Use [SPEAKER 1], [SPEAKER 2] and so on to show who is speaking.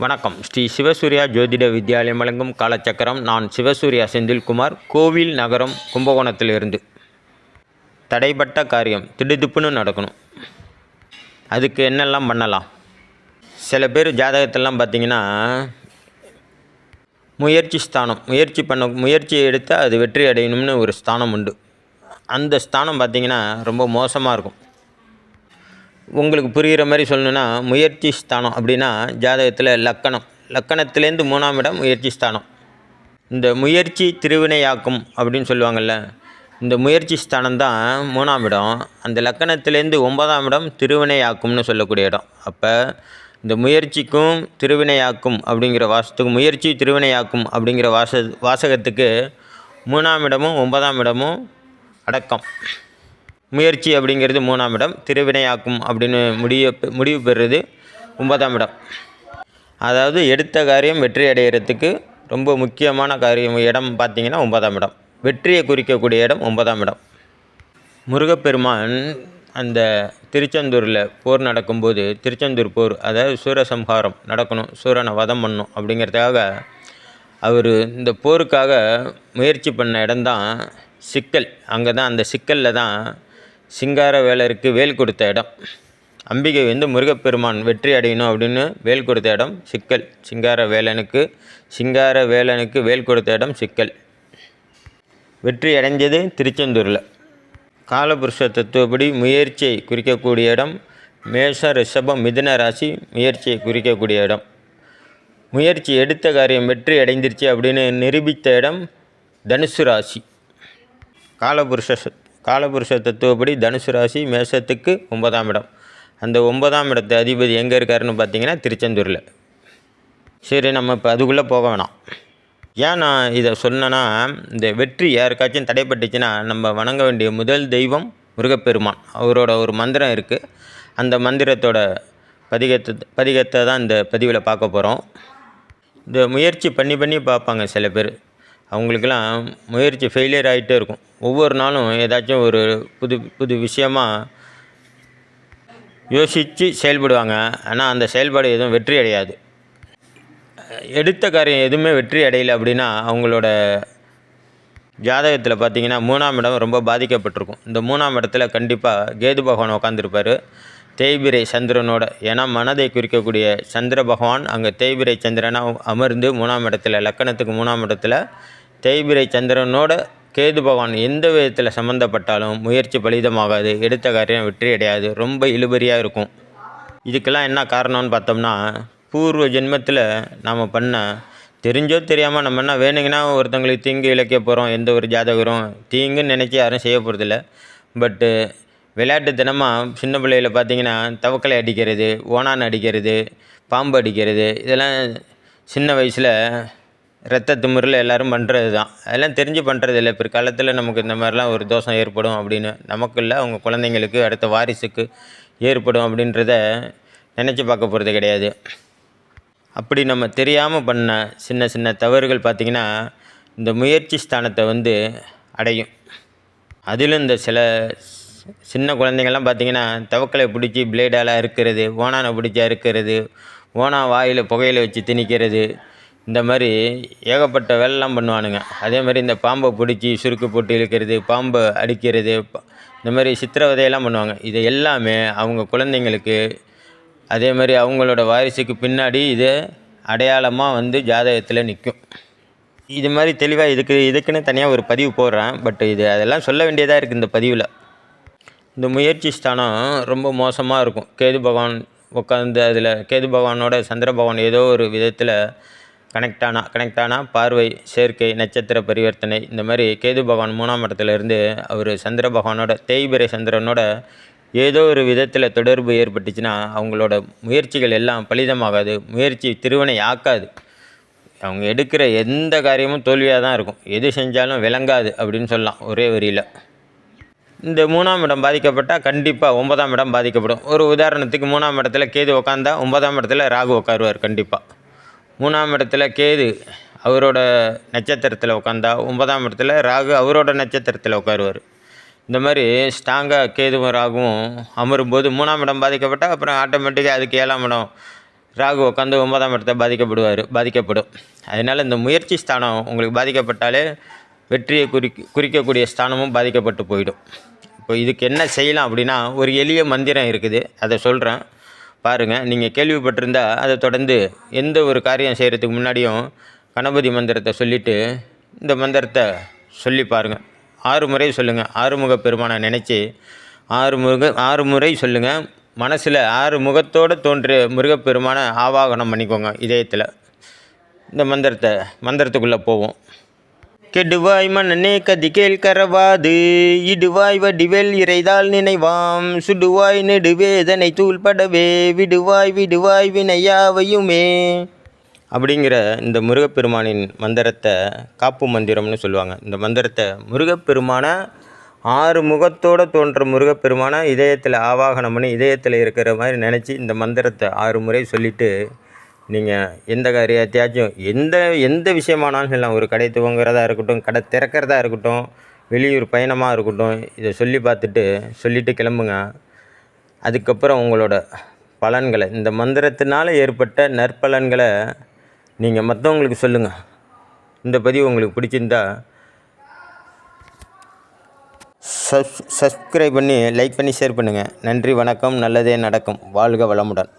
[SPEAKER 1] வணக்கம். ஸ்ரீ சிவசூர்யா ஜோதிட வித்யாலயம் வழங்கும் காலச்சக்கரம். நான் சிவசூர்யா செந்தில்குமார், கோவில் நகரம், கும்பகோணத்திலிருந்து. தடைப்பட்ட காரியம் திடுதிப்புன்னு நடக்கணும். அதுக்கு என்னெல்லாம் பண்ணலாம்? சில பேர் ஜாதகத்தெல்லாம் பார்த்திங்கன்னா, முயற்சி ஸ்தானம், முயற்சி எடுத்தால் அது வெற்றி அடையணும்னு ஒரு ஸ்தானம் உண்டு. அந்த ஸ்தானம் பார்த்திங்கன்னா ரொம்ப மோசமாக இருக்கும். உங்களுக்கு புரிகிற மாதிரி சொல்லணுன்னா, முயற்சி ஸ்தானம் அப்படின்னா ஜாதகத்தில் லக்கணத்துலேருந்து 3ஆம் இடம் முயற்சி ஸ்தானம். இந்த முயற்சி திருவினையாக்கும் அப்படின்னு சொல்லுவாங்கள்ல, இந்த முயற்சி ஸ்தானம் தான் 3ஆம் இடம். அந்த லக்கணத்துலேருந்து 9ஆம் இடம் திருவினையாக்கும்னு சொல்லக்கூடிய இடம். அப்போ இந்த முயற்சிக்கும் திருவினையாக்கும் அப்படிங்கிற வாசத்துக்கு, முயற்சி திருவினையாக்கும் அப்படிங்கிற வாசகத்துக்கு 3ஆம் இடமும் 9ஆம் இடமும் அடக்கம். முயற்சி அப்படிங்கிறது 3ஆம் இடம், திருவினையாக்கும் அப்படின்னு முடிவு பெறுறது 9ஆம் இடம். அதாவது எடுத்த காரியம் வெற்றி அடைகிறதுக்கு ரொம்ப முக்கியமான இடம் பார்த்திங்கன்னா 9ஆம் இடம். வெற்றியை குறிக்கக்கூடிய இடம் 9ஆம் இடம். முருகப்பெருமான் அந்த திருச்செந்தூரில் போர் நடக்கும்போது, திருச்செந்தூர் போர், அதாவது சூரசம்ஹாரம் நடக்கணும், சூரனை வதம் பண்ணணும் அப்படிங்கிறதுக்காக அவர் இந்த போருக்காக முயற்சி பண்ண இடம்தான் சிக்கல். அங்கே தான், அந்த சிக்கலில் தான் சிங்கார வேலருக்கு வேல் கொடுத்த இடம். அம்பிகை முருகப்பெருமான் வெற்றி அடையணும் அப்படின்னு வேல் கொடுத்த இடம் சிக்கல். சிங்கார வேலனுக்கு வேல் கொடுத்த இடம் சிக்கல். வெற்றி அடைஞ்சது திருச்செந்தூரில். காலபுருஷ தத்துவப்படி முயற்சியை குறிக்கக்கூடிய இடம் மேஷ, ரிஷபம், மிதுன ராசி முயற்சியை குறிக்கக்கூடிய இடம். முயற்சி எடுத்த காரியம் வெற்றி அடைந்திருச்சு அப்படின்னு நிரூபித்த இடம் தனுசு ராசி. காலபுருஷ தத்துவப்படி தனுசு ராசி மேஷத்துக்கு 9ஆம் இடம். அந்த 9ஆம் இடத்து அதிபதி எங்கே இருக்காருன்னு பார்த்தீங்கன்னா திருச்செந்தூரில். சரி, நம்ம இப்போ அதுக்குள்ளே போக வேணாம். ஏன் நான் இதை சொன்னேன்னா, இந்த வெற்றி யாருக்காச்சும் தடைப்பட்டுச்சுன்னா நம்ம வணங்க வேண்டிய முதல் தெய்வம் முருகப்பெருமான். அவரோட ஒரு மந்திரம் இருக்குது. அந்த மந்திரத்தோட பதிகத்தை தான் இந்த பதிவில் பார்க்க போகிறோம். இந்த முயற்சி பண்ணி பார்ப்பாங்க சில பேர். அவங்களுக்கெல்லாம் முயற்சி ஃபெயிலியர் ஆகிட்டே இருக்கும். ஒவ்வொரு நாளும் ஏதாச்சும் ஒரு புது விஷயமாக யோசித்து செயல்படுவாங்க. ஆனால் அந்த செயல்பாடு எதுவும் வெற்றி அடையாது. எடுத்த காரியம் எதுவுமே வெற்றி அடையலை அப்படின்னா அவங்களோட ஜாதகத்தில் பார்த்திங்கன்னா 3ஆம் இடம் ரொம்ப பாதிக்கப்பட்டிருக்கும். இந்த 3ஆம் இடத்துல கண்டிப்பாக கேது பகவான் உட்காந்துருப்பார், தேய்பிரை சந்திரனோட. ஏன்னா மனதை குறிக்கக்கூடிய சந்திர பகவான் அங்கே தேய்பிரை சந்திரனாக அமர்ந்து 3ஆம் இடத்துல, லக்கணத்துக்கு 3ஆம் இடத்துல தேய்பிரை சந்திரனோட கேது பகவான் எந்த விதத்தில் சம்மந்தப்பட்டாலும் முயற்சி பலிதமாகாது, எடுத்த காரியம் வெற்றி அடையாது, ரொம்ப இழுபறியாக இருக்கும். இதுக்கெல்லாம் என்ன காரணம்னு பார்த்தோம்னா, பூர்வ ஜென்மத்தில் நாம் பண்ண, தெரிஞ்சோ தெரியாமல் நம்ம என்ன வேணுங்கன்னா ஒருத்தங்களுக்கு தீங்கு இழைக்க போகிறோம். எந்த ஒரு ஜாதகரும் தீங்குன்னு நினச்சி யாரும் செய்ய போகிறதில்ல. பட்டு விளையாட்டு தினமாக சின்ன பிள்ளைகளை பார்த்திங்கன்னா தவக்கலை அடிக்கிறது, ஓணான் அடிக்கிறது, பாம்பு அடிக்கிறது, இதெல்லாம் சின்ன வயசில் இரத்த திமிரில் எல்லோரும் பண்ணுறது தான். அதெல்லாம் தெரிஞ்சு பண்ணுறது இல்லை. பிற்காலத்தில் நமக்கு இந்த மாதிரிலாம் ஒரு தோஷம் ஏற்படும் அப்படின்னு, நமக்கு இல்லை, அவங்க குழந்தைங்களுக்கு, அடுத்த வாரிசுக்கு ஏற்படும் அப்படின்றத நினச்சி பார்க்க போகிறது கிடையாது. அப்படி நம்ம தெரியாமல் பண்ண சின்ன தவறுகள் பார்த்திங்கன்னா இந்த முயற்சி ஸ்தானத்தை அடையும். அதிலும் இந்த சின்ன குழந்தைங்கள்லாம் பார்த்திங்கன்னா தவக்கலை பிடிச்சி பிளேடால் அறுக்கிறது, ஓணானை பிடிச்சி அறுக்கிறது, ஓனா வாயில் புகையில வச்சு திணிக்கிறது, இந்த மாதிரி ஏகப்பட்ட வேலைலாம் பண்ணுவானுங்க. அதே மாதிரி இந்த பாம்பை பிடிச்சி சுருக்கு போட்டு இழுக்கிறது, பாம்பை அடிக்கிறது, இந்த மாதிரி சித்திரவதையெல்லாம் பண்ணுவாங்க. இது எல்லாமே அவங்க குழந்தைங்களுக்கு, அதே மாதிரி அவங்களோட வாரிசுக்கு பின்னாடி இது அடையாளமாக ஜாதகத்தில் நிற்கும். இது மாதிரி தெளிவாக இதுக்குன்னு தனியாக ஒரு பதிவு போடுறேன். பட் அதெல்லாம் சொல்ல வேண்டியதாக இருக்குது இந்த பதிவில். இந்த முயற்சி ஸ்தானம் ரொம்ப மோசமாக இருக்கும். கேது பகவான் உட்காந்து அதில், கேது பகவானோட சந்திர பகவான் ஏதோ ஒரு விதத்தில் கனெக்டானா பார்வை, சேர்க்கை, நட்சத்திர பரிவர்த்தனை, இந்த மாதிரி கேது பகவான் 3ஆம் இடத்துலேருந்து அவர் சந்திர பகவானோட, தேய்பிரை சந்திரனோட ஏதோ ஒரு விதத்தில் தொடர்பு ஏற்பட்டுச்சுன்னா அவங்களோட முயற்சிகள் எல்லாம் பலிதமாகாது, முயற்சி திருவினை ஆக்காது. அவங்க எடுக்கிற எந்த காரியமும் தோல்வியாக தான் இருக்கும். எது செஞ்சாலும் விளங்காது அப்படின்னு சொல்லலாம் ஒரே வரியில். இந்த 3ஆம் இடம் பாதிக்கப்பட்டால் கண்டிப்பாக 9ஆம் இடம் பாதிக்கப்படும். ஒரு உதாரணத்துக்கு 3ஆம் இடத்துல கேது உட்காந்தா 9ஆம் இடத்துல ராகு உட்காருவார். கண்டிப்பாக 3ஆம் இடத்துல கேது அவரோட நட்சத்திரத்தில் உட்காந்தா 9ஆம் இடத்துல ராகு அவரோட நட்சத்திரத்தில் உட்காருவார். இந்த மாதிரி ஸ்ட்ராங்காக கேதுவும் ராகுவும் அமரும்போது 3ஆம் இடம் பாதிக்கப்பட்டால் அப்புறம் ஆட்டோமேட்டிக்காக அதுக்கு 7ஆம் இடம் ராகு உட்காந்து 9ஆம் இடத்தை பாதிக்கப்படும். அதனால் இந்த முயற்சி ஸ்தானம் உங்களுக்கு பாதிக்கப்பட்டாலே வெற்றியை குறிக்கக்கூடிய ஸ்தானமும் பாதிக்கப்பட்டு போயிடும். இப்போ இதுக்கு என்ன செய்யலாம் அப்படின்னா, ஒரு எளிய மந்திரம் இருக்குது, அதை சொல்கிறேன் பாருங்கள். நீங்கள் கேள்விப்பட்டிருந்தால் அதை தொடர்ந்து எந்த ஒரு காரியம் செய்கிறதுக்கு முன்னாடியும் கணபதி மந்திரத்தை சொல்லிவிட்டு இந்த மந்திரத்தை சொல்லி பாருங்கள். 6 முறை சொல்லுங்கள். ஆறுமுக பெருமானை நினச்சி 6 முறை சொல்லுங்கள். மனசில் 6 முகத்தோடு தோன்றிய முருகப்பெருமானை ஆவாகனம் பண்ணிக்கோங்க இதயத்தில். இந்த மந்திரத்துக்குள்ளே போவோம். கெடுவாய் மன்னனே கதிகேல் கரவாது, இடுவாய் வடிவேல் இறைதால் நினைவாம், சுடுவாய் நெடுவேதனை தூள்படவே, விடுவாய் வினையாவையுமே அப்படிங்கிற இந்த முருகப்பெருமானின் மந்திரத்தை காப்பு மந்திரம்னு சொல்லுவாங்க. இந்த மந்திரத்தை முருகப்பெருமான 6 முகத்தோடு தோன்ற முருகப்பெருமானை இதயத்தில் ஆவாகனம் பண்ணி இதயத்தில் இருக்கிற மாதிரி நினச்சி இந்த மந்திரத்தை 6 முறை சொல்லிவிட்டு நீங்கள் எந்த காரியத்தையாச்சும் எந்த விஷயமானாலும் சொல்லலாம். ஒரு கடை துவங்குறதா இருக்கட்டும், கடை திறக்கிறதா இருக்கட்டும், வெளியூர் பயணமாக இருக்கட்டும், இதை சொல்லிவிட்டு கிளம்புங்க. அதுக்கப்புறம் உங்களோட பலன்களை, இந்த மந்திரத்தினால் ஏற்பட்ட நற்பலன்களை நீங்கள் மற்றவங்களுக்கு சொல்லுங்கள். இந்த பதிவு உங்களுக்கு பிடிச்சிருந்தா சப்ஸ்கிரைப் பண்ணி லைக் பண்ணி ஷேர் பண்ணுங்கள். நன்றி, வணக்கம். நல்லதே நடக்கும். வாழ்க வளமுடன்.